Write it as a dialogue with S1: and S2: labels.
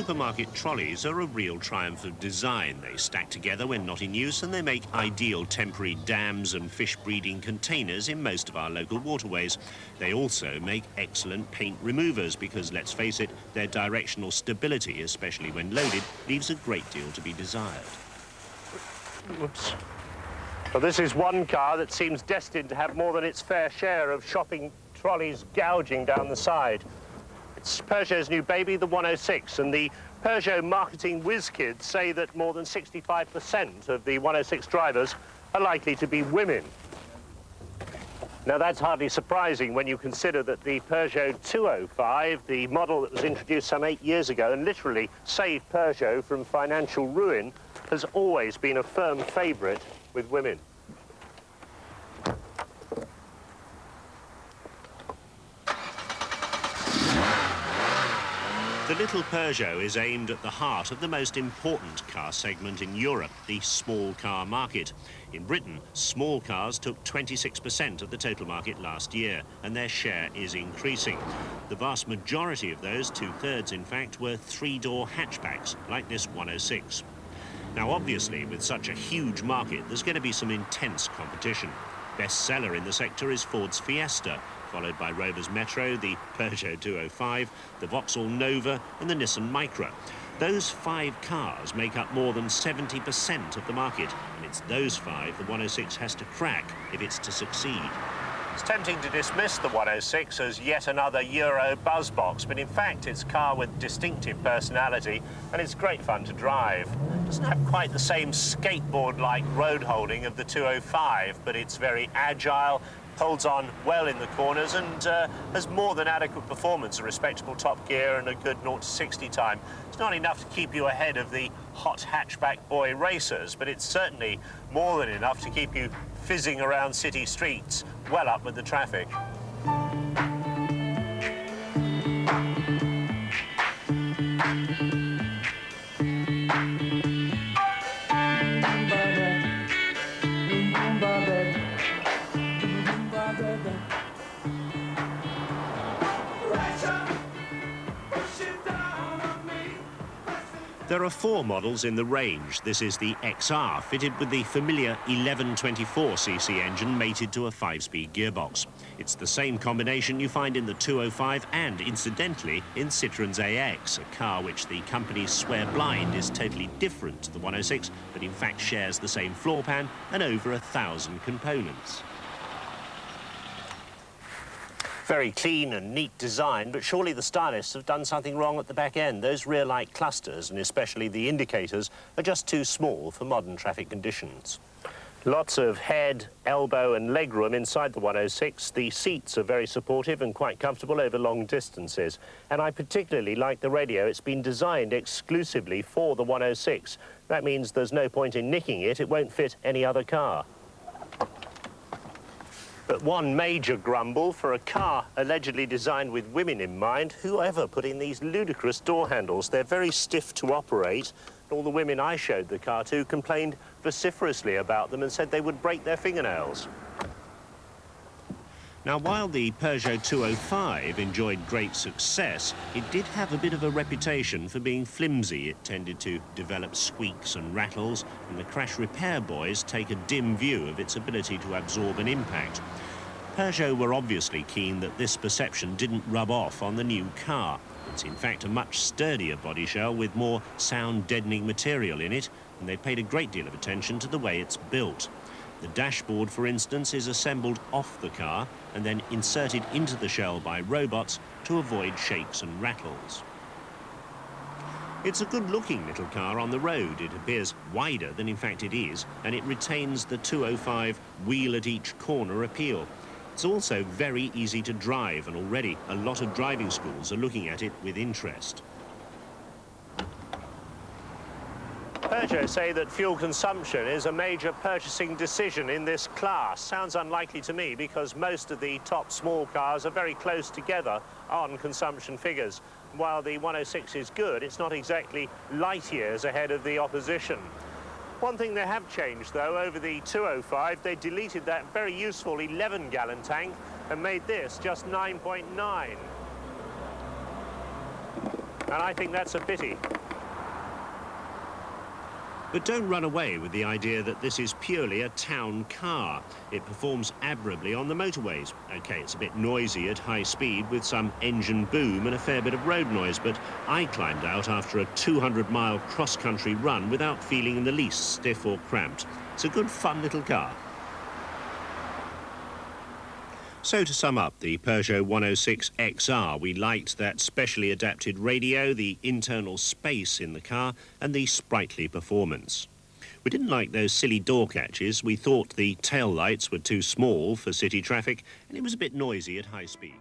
S1: Supermarket trolleys are a real triumph of design. They stack together when not in use and they make ideal temporary dams and fish breeding containers in most of our local waterways. They also make excellent paint removers because, let's face it, their directional stability, especially when loaded, leaves a great deal to be desired.
S2: Whoops. Well, this is one car that seems destined to have more than its fair share of shopping trolleys gouging down the side. It's Peugeot's new baby, the 106, and the Peugeot marketing whiz kids say that more than 65% of the 106 drivers are likely to be women. Now, that's hardly surprising when you consider that the Peugeot 205, the model that was introduced some 8 years ago and literally saved Peugeot from financial ruin, has always been a firm favourite with women.
S1: The little Peugeot is aimed at the heart of the most important car segment in Europe, the small car market. In Britain, small cars took 26% of the total market last year, and their share is increasing. The vast majority of those, 2/3 in fact, were three-door hatchbacks, like this 106. Now, obviously, with such a huge market, there's going to be some intense competition. Bestseller in the sector is Ford's Fiesta, followed by Rover's Metro, the Peugeot 205, the Vauxhall Nova and the Nissan Micra. Those 5 cars make up more than 70% of the market, and it's those 5 the 106 has to crack if it's to succeed.
S2: It's tempting to dismiss the 106 as yet another Euro buzzbox, but in fact it's a car with distinctive personality and it's great fun to drive. It doesn't have quite the same skateboard-like road holding of the 205, but it's very agile, holds on well in the corners and has more than adequate performance, a respectable top gear and a good 0 to 60 time. It's not enough to keep you ahead of the hot hatchback boy racers, but it's certainly more than enough to keep you fizzing around city streets, well up with the traffic.
S1: There are 4 models in the range. This is the XR, fitted with the familiar 1124cc engine mated to a 5-speed gearbox. It's the same combination you find in the 205 and, incidentally, in Citroën's AX, a car which the companies swear blind is totally different to the 106, but in fact shares the same floor pan and over 1,000 components.
S2: Very clean and neat design, but surely the stylists have done something wrong at the back end. Those rear light clusters, and especially the indicators, are just too small for modern traffic conditions. Lots of head, elbow and leg room inside the 106. The seats are very supportive and quite comfortable over long distances. And I particularly like the radio. It's been designed exclusively for the 106. That means there's no point in nicking it. It won't fit any other car. But one major grumble for a car allegedly designed with women in mind: whoever put in these ludicrous door handles? They're very stiff to operate. All the women I showed the car to complained vociferously about them and said they would break their fingernails.
S1: Now, while the Peugeot 205 enjoyed great success, it did have a bit of a reputation for being flimsy. It tended to develop squeaks and rattles, and the crash repair boys take a dim view of its ability to absorb an impact. Peugeot were obviously keen that this perception didn't rub off on the new car. It's in fact a much sturdier body shell with more sound-deadening material in it, and they paid a great deal of attention to the way it's built. The dashboard, for instance, is assembled off the car and then inserted into the shell by robots to avoid shakes and rattles. It's a good-looking little car on the road. It appears wider than in fact it is, and it retains the 205 wheel-at-each-corner appeal. It's also very easy to drive, and already a lot of driving schools are looking at it with interest.
S2: Peugeot say that fuel consumption is a major purchasing decision in this class. Sounds unlikely to me because most of the top small cars are very close together on consumption figures. While the 106 is good, it's not exactly light years ahead of the opposition. One thing they have changed, though, over the 205, they deleted that very useful 11-gallon tank and made this just 9.9. and I think that's a pity.
S1: But don't run away with the idea that this is purely a town car. It performs admirably on the motorways. OK, it's a bit noisy at high speed with some engine boom and a fair bit of road noise, but I climbed out after a 200-mile cross-country run without feeling in the least stiff or cramped. It's a good, fun little car. So to sum up the Peugeot 106 XR, we liked that specially adapted radio, the internal space in the car and the sprightly performance. We didn't like those silly door catches. We thought the tail lights were too small for city traffic and it was a bit noisy at high speed.